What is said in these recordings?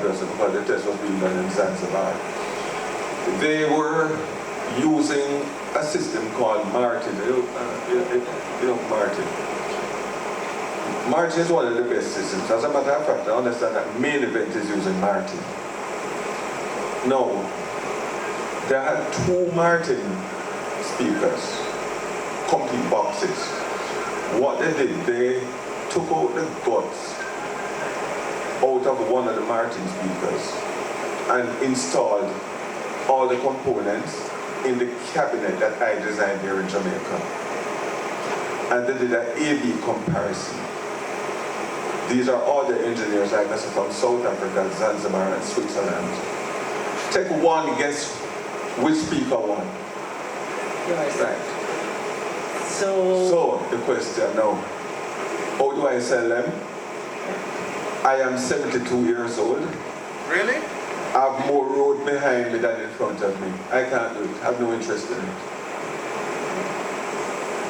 vessel because the test was being done in Zanzibar. They were using a system called Martin. You know Martin. Martin is one of the best systems. As a matter of fact, I understand that Main Event is using Martin. No, they had 2 Martin speakers, complete boxes. What they did, they took out the guts out of one of the Martin speakers and installed all the components in the cabinet that I designed here in Jamaica. And they did an A/B comparison. These are all the engineers I guess from South Africa, Zanzibar, and Switzerland. Take one guess which speaker won. Right. So the question now, how do I sell them? I am 72 years old. Really? I have more road behind me than in front of me. I can't do it. I have no interest in it.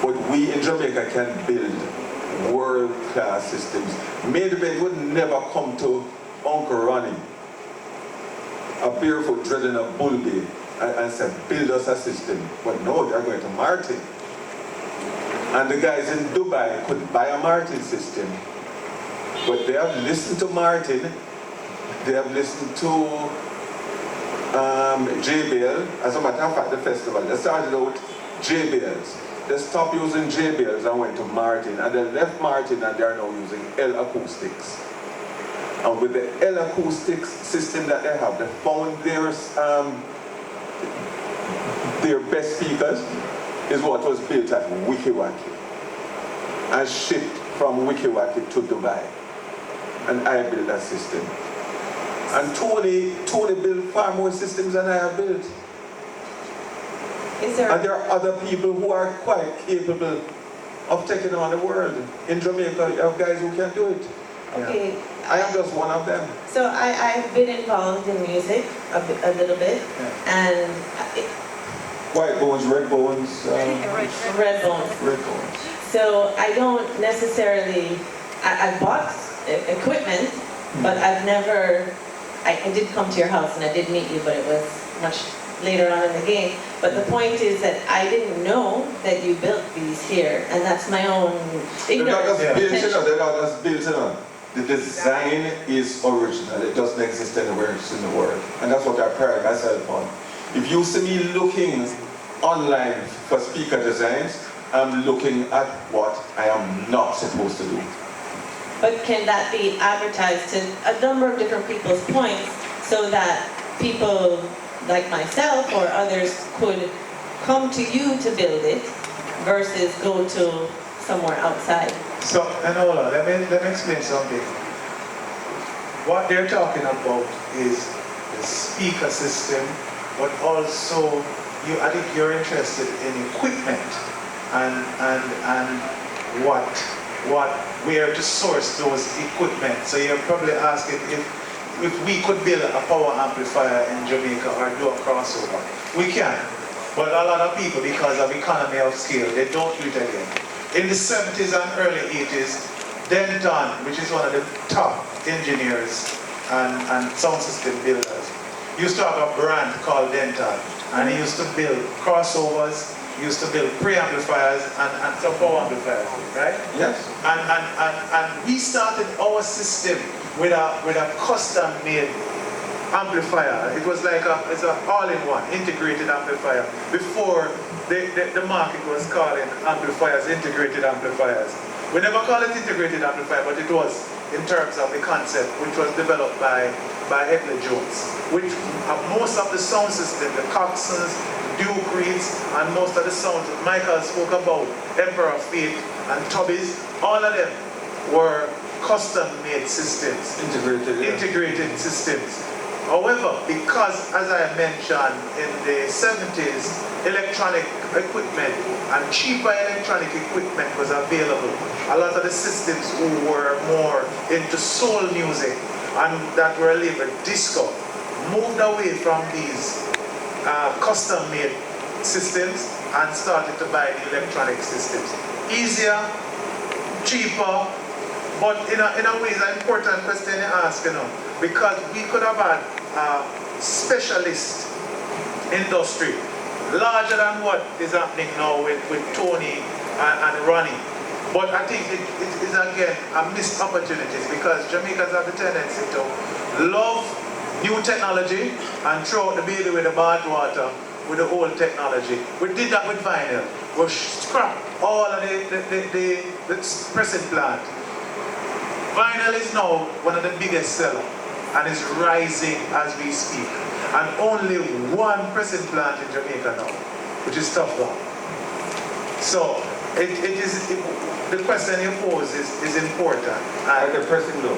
But we in Jamaica can build world-class systems. Main Event would never come to Uncle Ronnie, a barefoot dreading a bull bay, and say, build us a system. But no, they're going to Martin. And the guys in Dubai could buy a Martin system. But they have listened to Martin, they have listened to JBL. As a matter of fact, the festival, they started out JBLs. They stopped using JBLs and went to Martin, and they left Martin and they are now using L acoustics. And with the L acoustics system that they have, they found their best speakers is what was built at Wikiwaki and shipped from Wikiwaki to Dubai. And I built that system. And Tony built far more systems than I have built. And there are other people who are quite capable of taking on the world. In Jamaica, you have guys who can do it. Okay. Yeah. I am just one of them. So I've been involved in music a little bit, and White bones, red bones. red bones. Red bones. So I don't necessarily, I bought equipment, but I've never, I did come to your house and I did meet you, but it was much later on in the game. But the point is that I didn't know that you built these here, and that's my own ignorance. They're not just built on. The design is original. It doesn't exist anywhere else in the world. And that's what I pride myself on. If you see me looking online for speaker designs, I'm looking at what I am not supposed to do. But can that be advertised to a number of different people's points so that people like myself or others could come to you to build it versus go to somewhere outside? So, Enola, let me explain something. What they're talking about is the speaker system, but also I think you're interested in equipment and where to source those equipment. So you're probably asking if we could build a power amplifier in Jamaica or do a crossover. We can, but a lot of people, because of economy of scale, they don't do it again. In the 70s and early 80s, Denton, which is one of the top engineers and sound system builders, used to have a brand called Denton, and he used to build crossovers, he used to build preamplifiers and some power amplifiers, right? Yes. And we started our system with a custom-made amplifier. It was like it's an all-in-one integrated amplifier. Before the market was calling amplifiers integrated amplifiers. We never called it integrated amplifier, but it was in terms of the concept, which was developed by Edley Jones. Which most of the sound system, the Coxsons, Duke Reeds, and most of the sounds that Michael spoke about, Emperor Fate and Tubbies, all of them were custom-made systems. Integrated systems. However, because, as I mentioned, in the 70s, electronic equipment and cheaper electronic equipment was available. A lot of the systems who were more into soul music and that were labeled disco moved away from these custom-made systems and started to buy the electronic systems. Easier, cheaper, But in a way, it's an important question you ask, because we could have had a specialist industry larger than what is happening now with Tony and Ronnie. But I think it is again a missed opportunities because Jamaicans have the tendency to love new technology and throw out the baby with the bathwater with the old technology. We did that with vinyl. We scrapped all of the pressing plant. Vinyl is now one of the biggest sellers and is rising as we speak. And only one pressing plant in Jamaica now, which is tough one. So the question you pose is important. Like a pressing though.